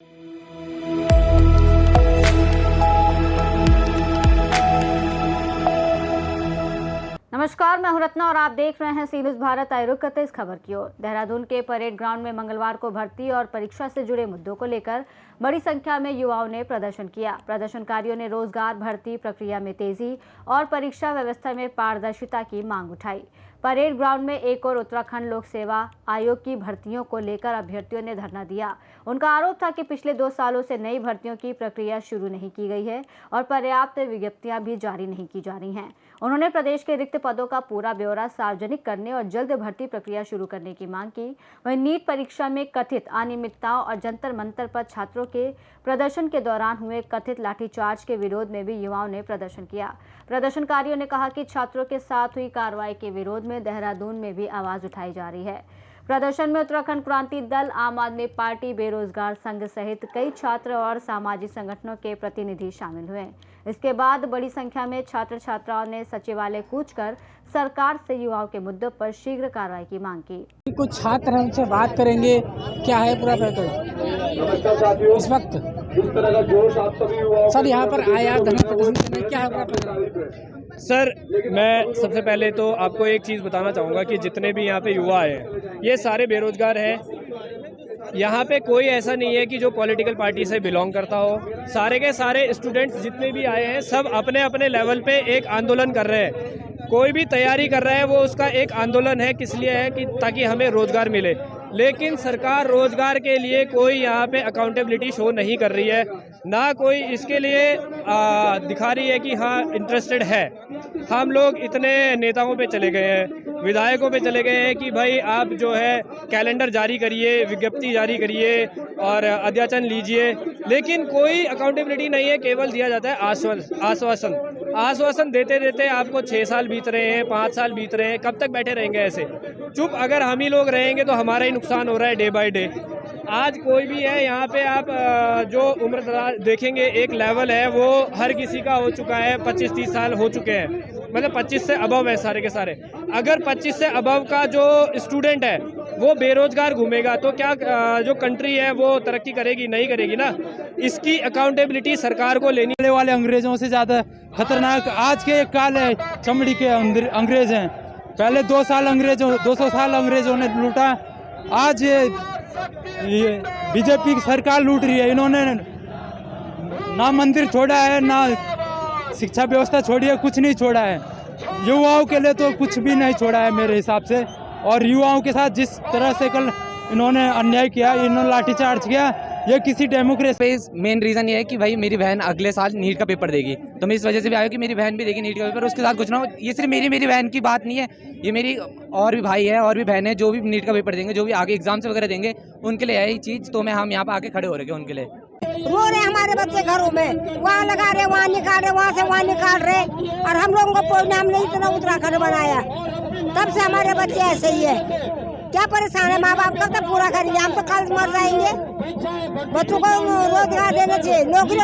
नमस्कार, मैं हूं रत्ना और आप देख रहे हैं सी न्यूज़ भारत। आए रुक करते इस खबर की ओर। देहरादून के परेड ग्राउंड में मंगलवार को भर्ती और परीक्षा से जुड़े मुद्दों को लेकर बड़ी संख्या में युवाओं ने प्रदर्शन किया। प्रदर्शनकारियों ने रोजगार भर्ती प्रक्रिया में तेजी और परीक्षा व्यवस्था में पारदर्शिता की मांग उठाई। परेड ग्राउंड में एक और उत्तराखंड लोक सेवा आयोग की भर्तियों को लेकर अभ्यर्थियों ने धरना दिया। उनका आरोप था कि पिछले 2 सालों से नई भर्तियों की प्रक्रिया शुरू नहीं की गई है और पर्याप्त विज्ञप्तियां भी जारी नहीं की जा रही हैं। उन्होंने प्रदेश के रिक्त पदों का पूरा ब्यौरा सार्वजनिक करने और जल्द भर्ती प्रक्रिया शुरू करने की मांग की। वहीं नीट परीक्षा में कथित अनियमितताओं और जंतर मंतर पर छात्रों के प्रदर्शन के दौरान हुए कथित लाठीचार्ज के विरोध में भी युवाओं ने प्रदर्शन किया। प्रदर्शनकारियों ने कहा कि छात्रों के साथ हुई कार्रवाई के विरोध में देहरादून में भी आवाज उठाई जा रही है। प्रदर्शन में उत्तराखंड क्रांति दल, आम आदमी पार्टी, बेरोजगार संघ सहित कई छात्र और सामाजिक संगठनों के प्रतिनिधि शामिल हुए। इसके बाद बड़ी संख्या में छात्र छात्राओं ने सचिवालय कूचकर सरकार से युवाओं के मुद्दों पर शीघ्र कार्रवाई की मांग की। कुछ छात्र हमसे बात करेंगे, क्या है पूरा पैटर्न इस वक्त। सर यहाँ पर आया धरना प्रदर्शन करने, क्या है पूरा पैटर्न? सर, मैं सबसे पहले तो आपको एक चीज़ बताना चाहूँगा कि जितने भी यहाँ पे युवा हैं ये सारे बेरोजगार हैं। यहाँ पे कोई ऐसा नहीं है कि जो पॉलिटिकल पार्टी से बिलोंग करता हो। सारे के सारे स्टूडेंट्स जितने भी आए हैं सब अपने अपने लेवल पे एक आंदोलन कर रहे हैं। कोई भी तैयारी कर रहा है, वो उसका एक आंदोलन है। किस लिए है कि ताकि हमें रोजगार मिले। लेकिन सरकार रोजगार के लिए कोई यहाँ पे अकाउंटेबिलिटी शो नहीं कर रही है, ना कोई इसके लिए दिखा रही है कि हाँ इंटरेस्टेड है। हम लोग इतने नेताओं पे चले गए हैं, विधायकों पे चले गए हैं कि भाई आप जो है कैलेंडर जारी करिए, विज्ञप्ति जारी करिए और अध्याचन लीजिए, लेकिन कोई अकाउंटेबिलिटी नहीं है। केवल दिया जाता है आश्वासन देते देते आपको 6 साल बीत रहे हैं, 5 साल बीत रहे हैं। कब तक बैठे रहेंगे ऐसे चुप? अगर हम ही लोग रहेंगे तो हमारा ही नुकसान हो रहा है डे बाय डे। आज कोई भी है यहाँ पे, आप जो उम्र दराज देखेंगे, एक लेवल है वो हर किसी का हो चुका है। 25-30 साल हो चुके हैं, मतलब 25 से अबव है सारे के सारे। अगर 25 से अबव का जो स्टूडेंट है वो बेरोजगार घूमेगा तो क्या जो कंट्री है वो तरक्की करेगी? नहीं करेगी ना। इसकी अकाउंटेबिलिटी सरकार को लेनी। वाले अंग्रेजों से ज़्यादा खतरनाक आज के एक काल है, चमड़ी के अंग्रेज हैं। पहले 200 साल अंग्रेजों ने लूटा, आज ये बीजेपी की सरकार लूट रही है। इन्होंने ना मंदिर छोड़ा है, ना शिक्षा व्यवस्था छोड़ी है, कुछ नहीं छोड़ा है। युवाओं के लिए तो कुछ भी नहीं छोड़ा है मेरे हिसाब से। और युवाओं के साथ जिस तरह से कल इन्होंने अन्याय किया, इन्होंने लाठीचार्ज किया, ये किसी डेमोक्रेसी। मेन रीज़न ये है कि भाई मेरी बहन अगले साल नीट का पेपर देगी, तो मैं इस वजह से भी आया कि मेरी बहन भी देगी नीट का पेपर। उसके साथ कुछ ना हो, ये सिर्फ मेरी बहन की बात नहीं है, ये मेरी और भी भाई है और भी बहन है जो भी नीट का पेपर देंगे, जो भी आगे एग्जाम्स वगैरह देंगे, उनके लिए है ये चीज़। तो हम यहाँ पर आके खड़े हो रहे हैं उनके लिए। रो रहे हमारे बच्चे घरों में, वहाँ लगा रहे, वहाँ निकाल रहे, वहाँ से वहाँ निकाल रहे। और हम लोगों को हमने इतना उत्तराखंड बनाया, तब से हमारे बच्चे ऐसे ही है। क्या परेशान है माँ बाप, कब तक पूरा करेंगे? हम तो कल मर जाएंगे। बच्चों को रोजगार देना चाहिए, नौकरी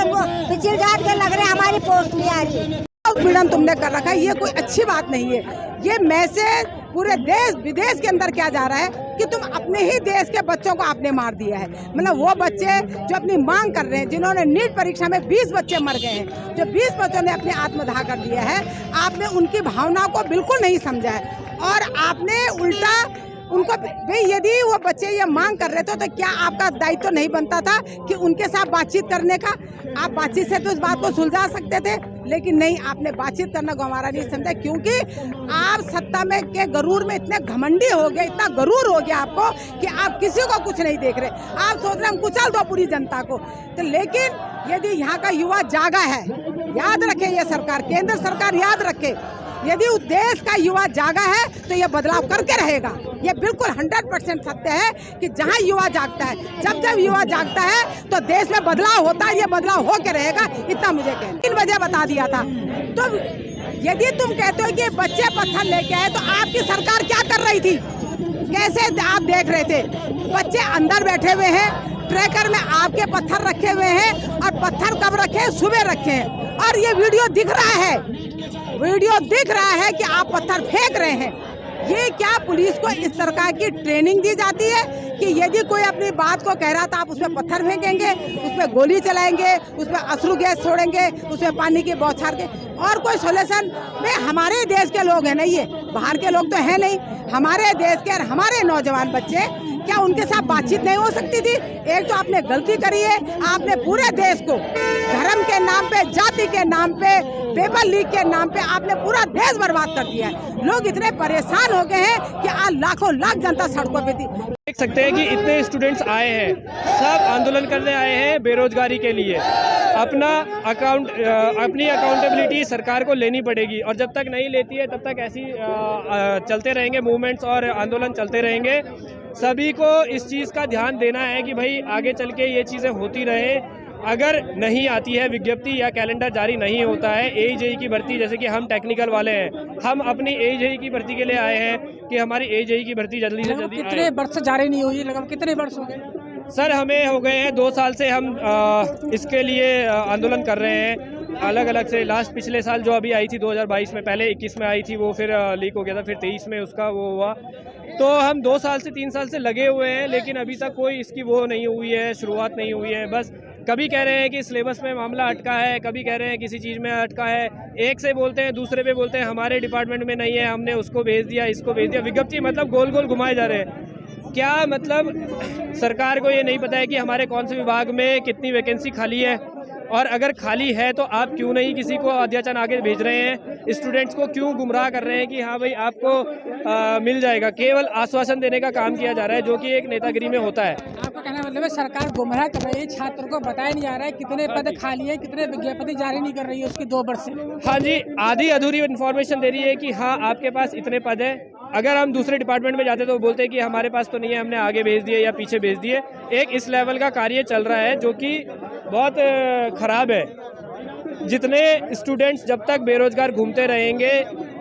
पिछले जात के लग रहे, हमारी पोस्ट नहीं आ रही। पीड़न तुमने कर रखा है, ये कोई अच्छी बात नहीं है। ये मैसेज पूरे देश विदेश के अंदर क्या जा रहा है कि तुम अपने ही देश के बच्चों को आपने मार दिया है। मतलब वो बच्चे जो अपनी मांग कर रहे हैं, जिन्होंने नीट परीक्षा में 20 बच्चे मर गए हैं, जो 20 बच्चों ने अपने आत्मदाह कर दिया है, आपने उनकी भावनाओं को बिल्कुल नहीं समझा है। और आपने उल्टा उनको, भाई यदि वो बच्चे ये मांग कर रहे थे तो क्या आपका दायित्व नहीं बनता था कि उनके साथ बातचीत करने का? आप बातचीत से तो इस बात को सुलझा सकते थे, लेकिन नहीं, आपने बातचीत करना गंवारा नहीं समझा, क्योंकि आप सत्ता में के गरूर में इतने घमंडी हो गए, इतना गरूर हो गया आपको कि आप किसी को कुछ नहीं देख रहे। आप सोच रहे हम कुचल दो पूरी जनता को। तो लेकिन यदि यहाँ का युवा जागा है, याद रखे ये सरकार, केंद्र सरकार याद रखे, यदि उस देश का युवा जागा है तो ये बदलाव करके रहेगा। ये बिल्कुल 100% सत्य है कि जहाँ युवा जागता है, जब युवा जागता है तो देश में बदलाव होता है। ये बदलाव हो के रहेगा, इतना मुझे कहना। 3 बजे बता दिया था। तो यदि तुम कहते हो कि बच्चे पत्थर लेके आए, तो आपकी सरकार क्या कर रही थी? कैसे आप देख रहे थे? बच्चे अंदर बैठे हुए हैं, ट्रैकर में आपके पत्थर रखे हुए हैं, और पत्थर कब रखे हैं? सुबह रखे हैं। और ये वीडियो दिख रहा है, वीडियो दिख रहा है कि आप पत्थर फेंक रहे हैं। ये क्या पुलिस को इस तरह की ट्रेनिंग दी जाती है? कि यदि कोई अपनी बात को कह रहा था आप उसमें पत्थर फेंकेंगे, उसमें गोली चलाएंगे, उसमें अश्रु गैस छोड़ेंगे, उसमें पानी की बौछार के, और कोई सोल्यूशन में हमारे देश के लोग हैं नहीं, है बाहर के लोग तो है नहीं, हमारे देश के और हमारे नौजवान बच्चे, क्या उनके साथ बातचीत नहीं हो सकती थी? एक तो आपने गलती करी है, आपने पूरे देश को धर्म के नाम पे, जाति के नाम पे, पेपर लीक के नाम पे आपने पूरा देश बर्बाद कर दिया है। लोग इतने परेशान हो गए हैं कि आज लाखों लाख जनता सड़कों पे थी। देख सकते हैं कि इतने स्टूडेंट्स आए हैं, सब आंदोलन करने आए हैं बेरोजगारी के लिए। अपनी अकाउंटेबिलिटी सरकार को लेनी पड़ेगी, और जब तक नहीं लेती है तब तक ऐसी चलते रहेंगे मूवमेंट्स और आंदोलन चलते रहेंगे। सभी को इस चीज़ का ध्यान देना है कि भाई आगे चल के ये चीज़ें होती रहे। अगर नहीं आती है विज्ञप्ति या कैलेंडर जारी नहीं होता है AEJE की भर्ती, जैसे कि हम टेक्निकल वाले हैं, हम अपनी AEJE की भर्ती के लिए आए हैं कि हमारी AEJE की भर्ती जल्दी से जल्दी कितने वर्ष से जारी नहीं हुई? लगभग कितने वर्ष हो गए? सर हमें हो गए हैं 2 साल से, हम इसके लिए आंदोलन कर रहे हैं अलग अलग से। लास्ट पिछले साल जो अभी आई थी 2022 में, पहले 21 में आई थी, वो फिर लीक हो गया था, फिर 23 में उसका वो हुआ। तो हम 2 साल से 3 साल से लगे हुए हैं, लेकिन अभी तक कोई इसकी वो नहीं हुई है, शुरुआत नहीं हुई है। बस कभी कह रहे हैं कि सिलेबस में मामला अटका है, कभी कह रहे हैं किसी चीज़ में अटका है, एक से बोलते हैं दूसरे पे बोलते हैं हमारे डिपार्टमेंट में नहीं है, हमने उसको भेज दिया, इसको भेज दिया। विज्ञप्ति मतलब गोल गोल घुमाए जा रहे हैं। क्या मतलब सरकार को ये नहीं पता है कि हमारे कौन से विभाग में कितनी वैकेंसी खाली है, और अगर खाली है तो आप क्यों नहीं किसी को अध्याचन आगे भेज रहे हैं? स्टूडेंट्स को क्यों गुमराह कर रहे हैं कि हाँ भाई आपको मिल जाएगा? केवल आश्वासन देने का काम किया जा रहा है, जो कि एक नेतागिरी में होता है। आपका कहना मतलब है सरकार गुमराह कर रही है, छात्रों को बताया नहीं जा रहा है कितने पद खाली है, कितने विज्ञप्ति जारी नहीं कर रही है उसकी 2 वर्ष से। हाँ जी, आधी अधूरी इन्फॉर्मेशन दे रही है कि हाँ आपके पास इतने पद है। अगर हम दूसरे डिपार्टमेंट में जाते तो बोलते हैं कि हमारे पास तो नहीं है, हमने आगे भेज दिए या पीछे भेज दिए। एक इस लेवल का कार्य चल रहा है जो कि बहुत खराब है। जितने स्टूडेंट्स जब तक बेरोजगार घूमते रहेंगे,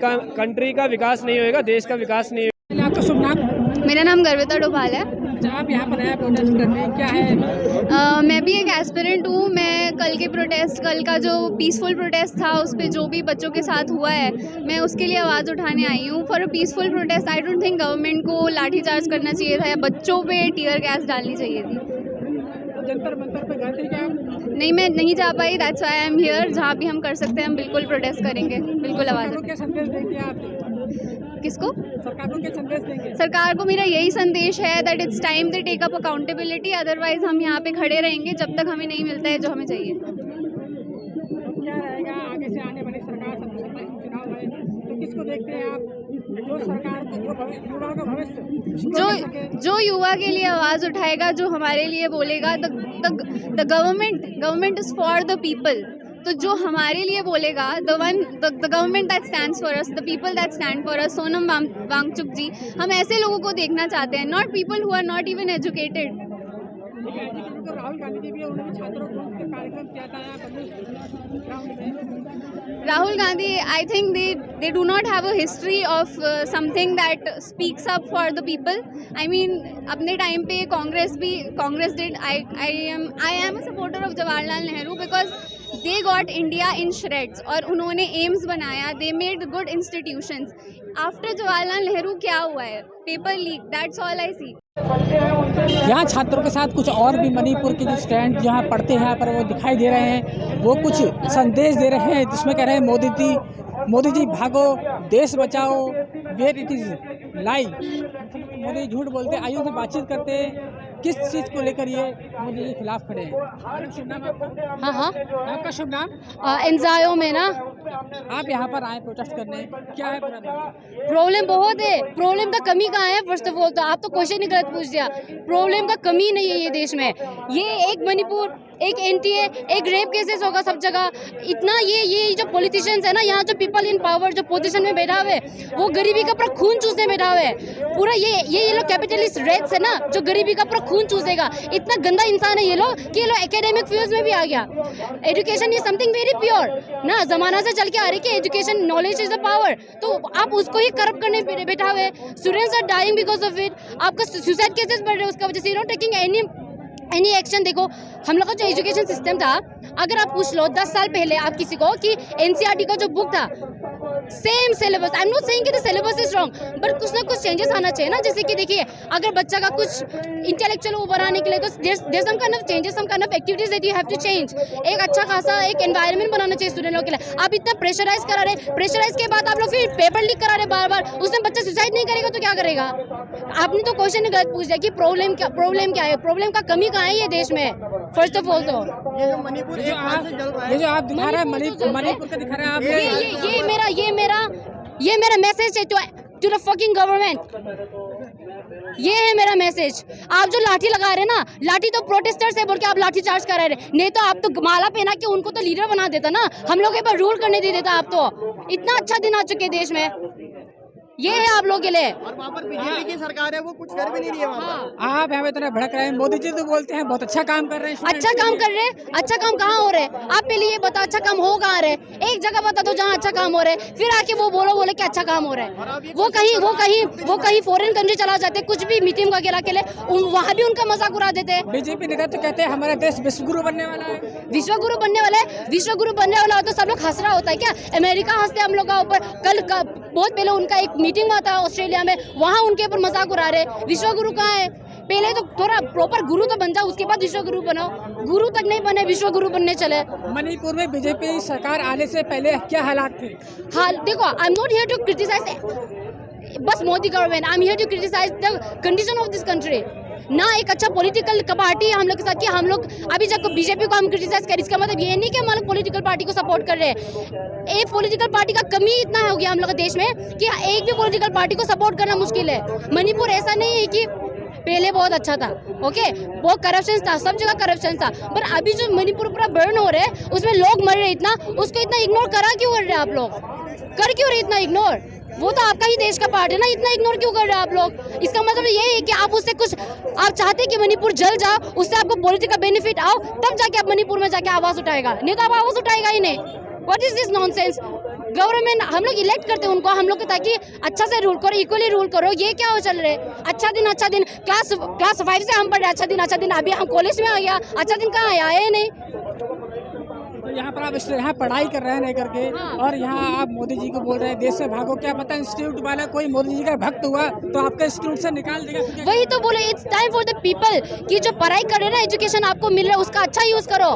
कंट्री का विकास नहीं होएगा, देश का विकास नहीं होगा। आपका शुभ नाम? मेरा नाम गर्विता डोभाल है। आप यहाँ पर आए प्रोटेस्ट करने, क्या है? मैं भी एक एस्पिरेंट हूँ। मैं कल का जो पीसफुल प्रोटेस्ट था उस पर जो भी बच्चों के साथ हुआ है, मैं उसके लिए आवाज़ उठाने आई हूँ। For a peaceful protest I don't think government को लाठीचार्ज करना चाहिए था या बच्चों पे टीयर गैस डालनी चाहिए थी। तो जंतर मंतर पे गए थे क्या? नहीं, मैं नहीं जा पाई, that's why I am here. जहाँ भी हम कर सकते हैं हम बिल्कुल प्रोटेस्ट करेंगे, बिल्कुल आवाज़। क्या संदेश देंगे आप? किसको? सरकार को क्या संदेश देंगे? सरकार को मेरा यही संदेश है that it's time they take up accountability, otherwise हम यहाँ पे खड़े रहेंगे जब तक हमें नहीं मिलता है जो हमें चाहिए। तो क्या रहेगा आगे से आने वाली सरकार? चुनाव है तो किसको देखते हैं आप? जो सरकार को, युवाओं का भविष्य, जो युवा के लिए आवाज़ उठाएगा, जो हमारे लिए बोलेगा, the government is for the people. तो जो हमारे लिए बोलेगा, the government that stands for us, the people that stand for us, Sonam Wangchuk ji, हम ऐसे लोगों को देखना चाहते हैं, not people who are not even educated. Rahul Gandhi ji भी उन्होंने छात्रों को कार्यक्रम किया था Rahul Gandhi, I think they do not have a history of something that speaks up for the people. I mean, अपने टाइम पे Congress did. I am a supporter of Jawaharlal Nehru because they got India in shreds और उन्होंने AIIMS बनाया, they made good institutions. After Jawaharlal Nehru क्या हुआ है? Paper leak, that's all I see. यहाँ छात्रों के साथ कुछ और भी मणिपुर के जो स्टूडेंट जहाँ पढ़ते हैं यहाँ पर वो दिखाई दे रहे हैं। वो कुछ संदेश दे रहे हैं जिसमें कह रहे हैं मोदी जी भागो, देश बचाओ, वेयर इट इज़ लाई। मोदी झूठ बोलते, आयु से बातचीत करते, किस चीज़ को लेकर ये मोदी के खिलाफ खड़े हैं? हाँ, आपका शुभ नाम? इंजायो में ना आप यहाँ पर आए प्रोटेस्ट करने, क्या है प्रॉब्लम? बहुत है। प्रॉब्लम का कमी कहाँ है? फर्स्ट ऑफ ऑल तो आप तो क्वेश्चन ही गलत पूछ दिया। प्रॉब्लम का कमी नहीं है ये देश में। ये एक मणिपुर, एक NTA, एक रेप केसेस होगा सब जगह। इतना ये जो पॉलिटिशियंस है ना, यहाँ जो पीपल इन पावर जो पोजीशन में बैठा हुए, वो गरीबी का पूरा खून चूसने बैठा हुआ है। पूरा ये लोग कैपिटलिस्ट रेट्स है ना, जो गरीबी का पूरा खून चूसेगा। इतना गंदा इंसान है ये लोग कि ये लोग एकेडमिक फील्ड में भी आ गया। Education is something very pure ना, जमाना से चल के आ रही कि education knowledge is a power, तो आप उसको ही करप्ट करने बैठा हुए। Students are dying because of it. आपका सुसाइड केसेस बढ़ रहे हैं उसका वजह से, नॉट टेकिंग एनी एक्शन। देखो हम लोग का जो एजुकेशन सिस्टम था, अगर आप पूछ लो 10 साल पहले आप किसी को कि NCERT का जो बुक था, same syllabus. I am not saying कि the syllabus is wrong, but कुछ ना कुछ चेंजेस आना चाहिए ना। जैसे कि देखिए, अगर बच्चा का कुछ इंटेलेक्चुअल वो बनाने के लिए, तो there's some kind of changes, some kind of activities that you have to change. एक अच्छा खासा एक एनवायरनमेंट बनाना चाहिए स्टूडेंट लोग के लिए। आप इतना प्रेशराइज करा रहे, प्रेशराइज के बाद आप लोग फिर पेपर लीक करा रहे बार बार, उसमें बच्चा सुसाइड नहीं करेगा तो क्या करेगा? आपने तो क्वेश्चन गलत पूछ दिया कि प्रॉब्लम क्या है, प्रॉब्लम का कमी कहाँ है ये देश में। फर्स्ट ऑफ ऑल तो ये जो आप दिखा रहे हैं मणिपुर का दिखा रहे हैं आप, ये मेरा मैसेज है टू द फकिंग गवर्नमेंट। ये है मेरा मैसेज। आप जो लाठी लगा रहे हैं ना, लाठी तो प्रोटेस्टर्स है बोल के आप लाठी चार्ज करा रहे हैं, नहीं तो आप तो माला पहना के उनको तो लीडर बना देता ना, हम लोग के ऊपर रूल करने दे देता। आप तो इतना अच्छा दिन आ चुके देश में, ये है आप लोगों के लिए। और वहाँ पर बीजेपी की सरकार है, वो कुछ कर भी नहीं रही है वहाँ पर। आप यहाँ पे इतना भड़क रहे हैं। मोदी जी तो बोलते हैं बहुत अच्छा काम कर रहे हैं। अच्छा काम कर रहे हैं, अच्छा काम कहाँ हो रहा है? आप पहले ये बता अच्छा काम हो कहाँ रहा है? एक जगह बता दो जहाँ अच्छा काम हो रहा है, फिर आके वो बोले कि अच्छा काम हो रहा है। वो कहीं फॉरेन कंट्री चला जाते, कुछ भी मीटिंग वगैरह के लिए, वहाँ भी उनका मजाक उड़ा देते हैं। बीजेपी नेता तो कहते हैं हमारा देश विश्वगुरु बनने वाला है। विश्वगुरु बनने वाला है, विश्वगुरु बनने वाला हो तो सब लोग हंस रहा होता है क्या? अमेरिका हंसते हम लोग का ऊपर। कल बहुत पहले उनका एक मीटिंग हुआ था ऑस्ट्रेलिया में, वहाँ उनके ऊपर मजाक उड़ा रहे। विश्वगुरु कहाँ है? पहले तो थोड़ा प्रॉपर गुरु तो बन जाओ, उसके बाद विश्वगुरु बनो। गुरु तक नहीं बने, विश्वगुरु बनने चले। मणिपुर में बीजेपी सरकार आने से पहले क्या हालात थे? हाल देखो, I am not here to criticise बस Modi government, I am here to criticise the condition of this country. ना एक अच्छा पॉलिटिकल पार्टी है हम लोग के साथ कि हम लोग अभी जब बीजेपी को हम क्रिटिसाइज करें, इसका मतलब ये नहीं कि हम लोग पॉलिटिकल पार्टी को सपोर्ट कर रहे हैं। एक पॉलिटिकल पार्टी का कमी इतना हो गया हम लोग के देश में कि एक भी पॉलिटिकल पार्टी को सपोर्ट करना मुश्किल है। मणिपुर ऐसा नहीं है कि पहले बहुत अच्छा था, ओके, बहुत करप्शन था, सब जगह करप्शन था, पर अभी जो मणिपुर पूरा बर्न हो रहा है, उसमें लोग मर रहे इतना, उसको इतना इग्नोर करा क्यों कर रहे हैं आप लोग? कर क्यों रहे इतना इग्नोर? वो तो आपका ही देश का पार्ट है ना, इतना इग्नोर क्यों कर रहे हैं आप लोग? इसका मतलब ये है कि आप उससे कुछ, आप चाहते कि मणिपुर जल जाओ, उससे आपको पॉलिटिकल बेनिफिट आओ, तब जाके आप मणिपुर में जाके आवाज उठाएगा, नहीं तो आप आवाज उठाएगा ही नहीं। What is this nonsense? Government हम लोग इलेक्ट करते हैं उनको, हम लोग ताकि अच्छा से रूल करो, इक्वली रूल करो। ये क्या हो चल रहे? अच्छा दिन क्लास 5 से हम पढ़े अच्छा दिन, अभी हम कॉलेज में आ गया, अच्छा दिन कहाँ आया है? नहीं। तो यहाँ पर आप यहाँ पढ़ाई कर रहे हैं नहीं करके, और यहाँ आप मोदी जी को बोल रहे हैं देश से भागो। क्या पता इंस्टीट्यूट वाला कोई मोदी जी का भक्त हुआ तो आपके इंस्टीट्यूट से निकाल देगा। वही तो बोले, it's time for the people कि जो पढ़ाई कर रहे हैं ना, एजुकेशन आपको मिल रहा है, उसका अच्छा यूज करो।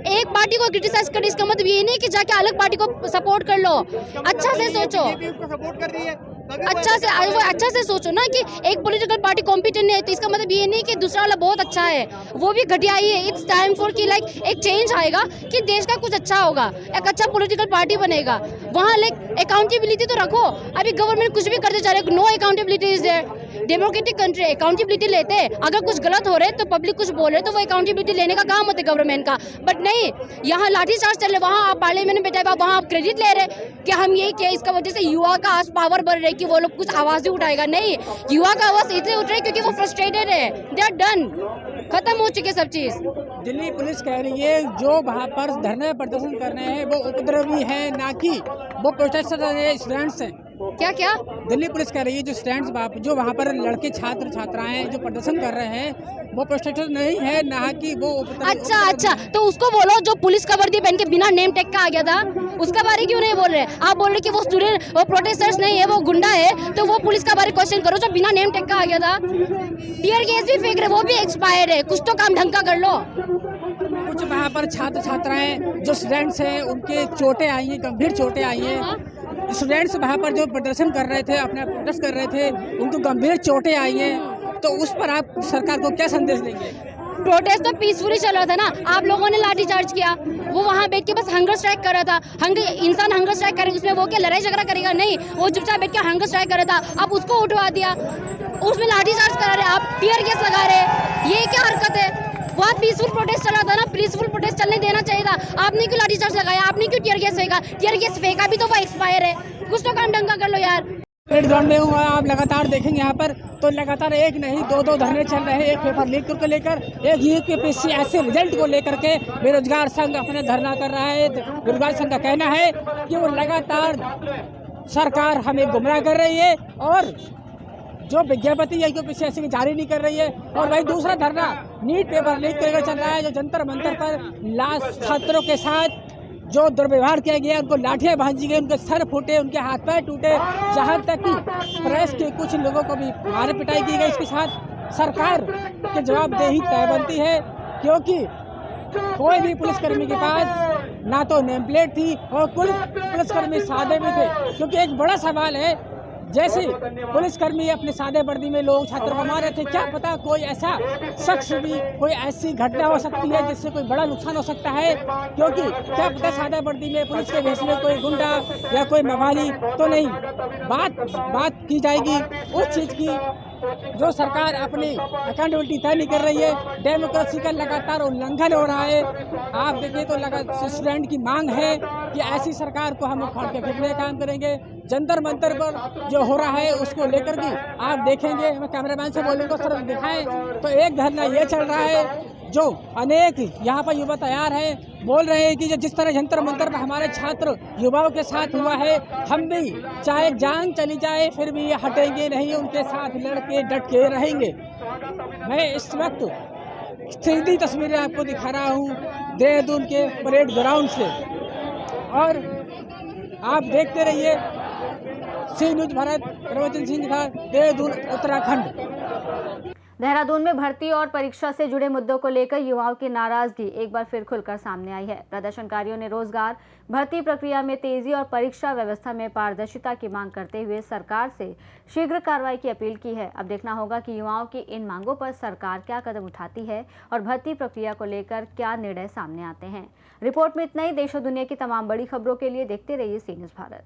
एक पार्टी को क्रिटिसाइज करे इसका मतलब ये नहीं कि जाके अलग पार्टी को सपोर्ट कर लो। अच्छा से सोचो, सपोर्ट कर रही है, अच्छा से सोचो ना कि एक पॉलिटिकल पार्टी कॉम्पिटेंट नहीं है तो इसका मतलब ये नहीं कि दूसरा वाला बहुत अच्छा है, वो भी घटिया ही है। इट्स टाइम फॉर कि लाइक एक चेंज आएगा कि देश का कुछ अच्छा होगा, एक अच्छा पॉलिटिकल पार्टी बनेगा, वहाँ लाइक अकाउंटेबिलिटी तो रखो। अभी गवर्नमेंट कुछ भी करते जा रहे, no accountability is there. Democratic country accountability लेते हैं, अगर कुछ गलत हो रहे है तो पब्लिक कुछ बोल रहे तो वो अकाउंटेबिलिटी लेने का काम होता है गवर्नमेंट का। बट नहीं, यहाँ लाठीचार्ज चल रहे, वहाँ आप पार्लियामेंट में बैठे, वहाँ आप क्रेडिट ले रहे कि हम ये किया, इसका वजह से युवा का आज पावर बढ़ रहा है कि वो लोग कुछ आवाज ही उठाएगा। नहीं, युवा का आवाज इसलिए उठ रहा है क्योंकि वो फ्रस्ट्रेटेड है, दे आर डन, खत्म हो चुके सब चीज। दिल्ली पुलिस कह रही है जो वहाँ पर धरने प्रदर्शन कर रहे हैं वो उपद्रवी है, ना कि वो प्रोटेस्टर स्टूडेंट्स हैं। क्या दिल्ली पुलिस कह रही है जो स्टूडेंट्स जो वहाँ पर लड़के छात्र छात्राएं जो प्रदर्शन कर रहे हैं वो प्रोटेस्टर नहीं है, ना कि वो अच्छा, तो उसको बोलो जो पुलिस का वर्दी पहन के बिना नेम टैग का आ गया था, उसका बारे क्यों नहीं बोल रहे? आप बोल रहे कि वो स्टूडेंट, वो प्रोटेस्टर्स नहीं है, वो गुंडा है, तो वो पुलिस का बारे क्वेश्चन करो जो बिना नेम टैग का आ गया था। टीयर गैस भी फेंक रहे, वो भी एक्सपायर्ड है, कुछ तो काम ढंग का कर लो। कुछ वहाँ पर छात्र छात्राएं जो स्टूडेंट्स हैं उनके चोटें आई हैं, गंभीर चोटें आई हैं। स्टूडेंट्स वहाँ पर जो प्रदर्शन कर रहे थे, अपना प्रोटेस्ट कर रहे थे, उनको गंभीर चोटें आई हैं, तो उस पर आप सरकार को क्या संदेश देंगे? प्रोटेस्ट तो पीसफुली चल रहा था ना, आप लोगों ने लाठीचार्ज किया, वो वहाँ बैठ के बस हंगर स्ट्राइक कर रहा था। इंसान हंगर स्ट्राइक करे, उसमें वो क्या लड़ाई झगड़ा करेगा? नहीं, वो चुपचाप बैठ के हंगर स्ट्राइक कर रहा था, आप उसको उठवा दिया, उसमें लाठीचार्ज करा रहे, आप टीयर गैस लगा रहे, ये क्या हरकत है? वहाँ पीसफुल प्रोटेस्ट चल रहा था ना, पीसफुल प्रोटेस्ट चलने देना चाहिए था। आपने क्यों लाठीचार्ज लगाया? आपने क्यों टीयर गैस फेंका? टीयर गैस फेंका भी तो वो एक्सपायर है, कुछ तो काम ढंग का कर लो यार। परेड ग्राउंड में हूँ, आप लगातार देखेंगे यहाँ पर तो लगातार एक नहीं दो धरने चल रहे हैं। एक पेपर लीक को लेकर, एक यूपीएससी ऐसे रिजल्ट को लेकर के बेरोजगार संघ अपने धरना कर रहा है। बेरोजगार संघ का कहना है कि वो लगातार सरकार हमें गुमराह कर रही है और जो विज्ञापन है यूपीएससी की जारी नहीं कर रही है। और वही दूसरा धरना नीट पेपर लीक करके चल रहा है, जो जंतर मंतर पर छात्रों के साथ जो दुर्व्यवहार किया गया, उनको लाठियां भांजी गई, उनके सर फूटे, उनके हाथ पैर टूटे, जहां तक कि प्रेस के कुछ लोगों को भी मार पिटाई की गई। इसके साथ सरकार की जवाबदेही तय बनती है, क्योंकि कोई भी पुलिसकर्मी के पास ना तो नेम प्लेट थी और कुछ पुलिसकर्मी सादे भी थे। क्योंकि एक बड़ा सवाल है, जैसे पुलिसकर्मी अपने सादे वर्दी में लोग छात्रों को मार रहे थे, क्या पता कोई ऐसा शख्स भी, कोई ऐसी घटना हो सकती है जिससे कोई बड़ा नुकसान हो सकता है। क्योंकि क्या पता सादा वर्दी में पुलिस के भेष में कोई गुंडा या कोई मवाली तो नहीं। बात की जाएगी उस चीज़ की जो सरकार अपनी अकाउंटेबिलिटी तय नहीं कर रही है। डेमोक्रेसी का लगातार उल्लंघन हो रहा है। आप देखिए तो स्टूडेंट की मांग है कि ऐसी सरकार को हम उखाड़ के फेंकने का काम करेंगे। जंतर मंतर पर जो हो रहा है उसको लेकर के आप देखेंगे, मैं कैमरामैन से बोलूँगा सर दिखाएं, तो एक धरना ये चल रहा है जो अनेक यहाँ पर युवा तैयार है, बोल रहे हैं कि जिस तरह जंतर मंतर पर हमारे छात्र युवाओं के साथ हुआ है, हम भी चाहे जान चली जाए फिर भी हटेंगे नहीं, उनके साथ लड़के डट के रहेंगे। मैं इस वक्त सीधी तस्वीरें आपको दिखा रहा हूँ देहरादून के परेड ग्राउंड से, और आप देखते रहिए। सी न्यूज़ भारत, प्रवचन सिंह देहरादून उत्तराखंड। देहरादून में भर्ती और परीक्षा से जुड़े मुद्दों को लेकर युवाओं की नाराजगी एक बार फिर खुलकर सामने आई है। प्रदर्शनकारियों ने रोजगार, भर्ती प्रक्रिया में तेजी और परीक्षा व्यवस्था में पारदर्शिता की मांग करते हुए सरकार से शीघ्र कार्रवाई की अपील की है। अब देखना होगा कि युवाओं की इन मांगों पर सरकार क्या कदम उठाती है और भर्ती प्रक्रिया को लेकर क्या निर्णय सामने आते हैं। रिपोर्ट में इतना ही। देश और दुनिया की तमाम बड़ी खबरों के लिए देखते रहिए सी न्यूज़ भारत।